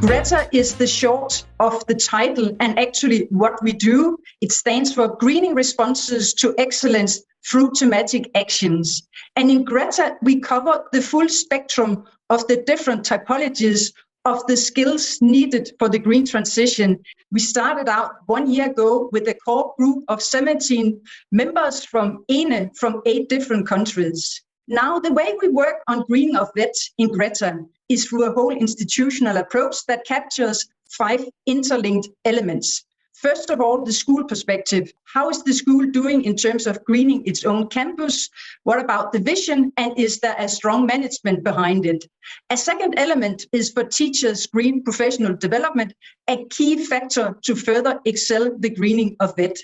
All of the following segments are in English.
Greta is the short of the title and actually what we do. It stands for Greening Responses to Excellence through Thematic Actions. And in Greta, we cover the full spectrum of the different typologies of the skills needed for the green transition. We started out 1 year ago with a core group of 17 members from ENE, from 8 different countries. Now, the way we work on greening of VET in Greta is through a whole institutional approach that captures 5 interlinked elements. First of all, the school perspective. How is the school doing in terms of greening its own campus? What about the vision? And is there a strong management behind it? A second element is for teachers' green professional development, a key factor to further excel the greening of VET.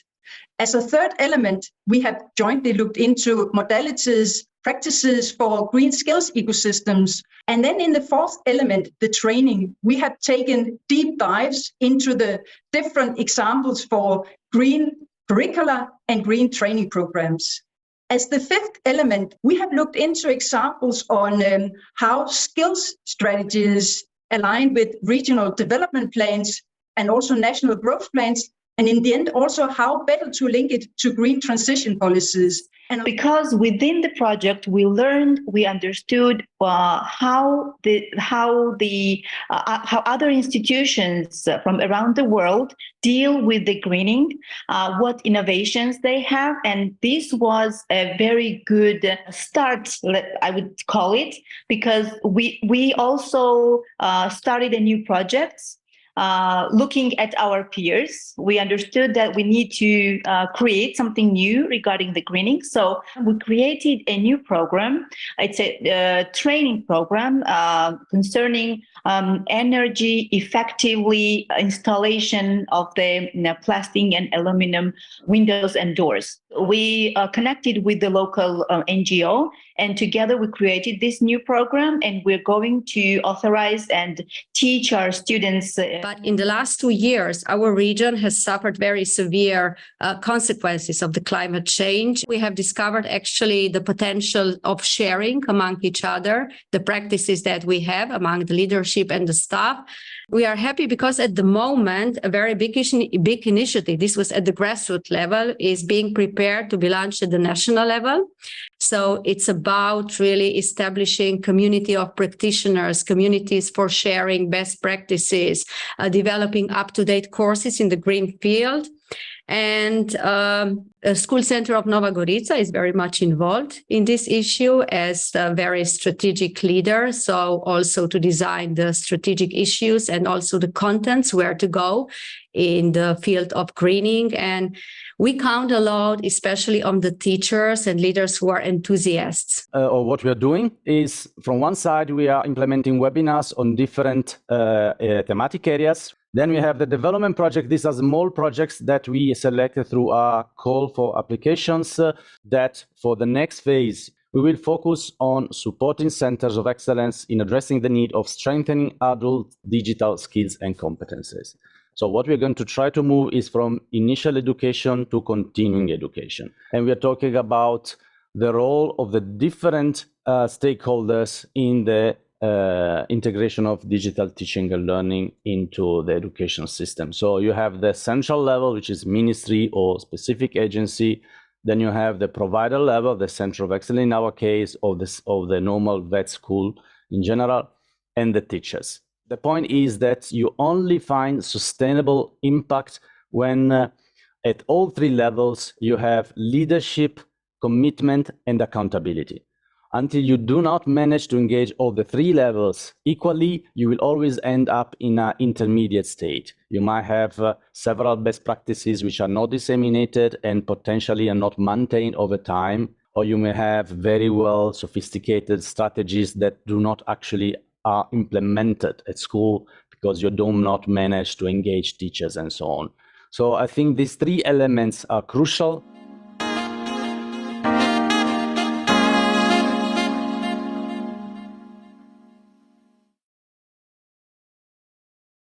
As a third element, we have jointly looked into modalities, practices for green skills ecosystems. And then in the fourth element, the training, we have taken deep dives into the different examples for green curricula and green training programs. As the fifth element, we have looked into examples on how skills strategies align with regional development plans and also national growth plans. And in the end, also how better to link it to green transition policies. And because within the project, we learned, we understood how other institutions from around the world deal with the greening, what innovations they have, and this was a very good start, I would call it, because we also started a new project. Looking at our peers, we understood that we need to create something new regarding the greening. So we created a new program. It's a training program concerning energy effectively installation of the plastic and aluminum windows and doors. We connected with the local NGO, and together we created this new program, and we're going to authorize and teach our students. But in the last 2 years, our region has suffered very severe consequences of the climate change. We have discovered actually the potential of sharing among each other, the practices that we have among the leadership and the staff. We are happy because at the moment, a very big initiative, this was at the grassroots level, is being prepared to be launched at the national level. So it's about really establishing community of practitioners, communities for sharing best practices, developing up-to-date courses in the green field. And a school center of Nova Gorica is very much involved in this issue as a very strategic leader. So also to design the strategic issues and also the contents, where to go in the field of greening. And we count a lot, especially on the teachers and leaders who are enthusiasts. What we are doing is, from one side, we are implementing webinars on different thematic areas. Then we have the development project. These are small projects that we selected through our call for applications that for the next phase, we will focus on supporting centers of excellence in addressing the need of strengthening adult digital skills and competences. So what we're going to try to move is from initial education to continuing education. And we are talking about the role of the different stakeholders in the integration of digital teaching and learning into the education system. So you have the central level, which is ministry or specific agency. Then you have the provider level, the center of excellence in our case, of the normal vet school in general, and the teachers. The point is that you only find sustainable impact when at all 3 levels you have leadership, commitment, and accountability. Until you do not manage to engage all the 3 levels equally, you will always end up in an intermediate state. You might have several best practices which are not disseminated and potentially are not maintained over time, or you may have very well sophisticated strategies that do not actually are implemented at school because you do not manage to engage teachers and so on. So I think these 3 elements are crucial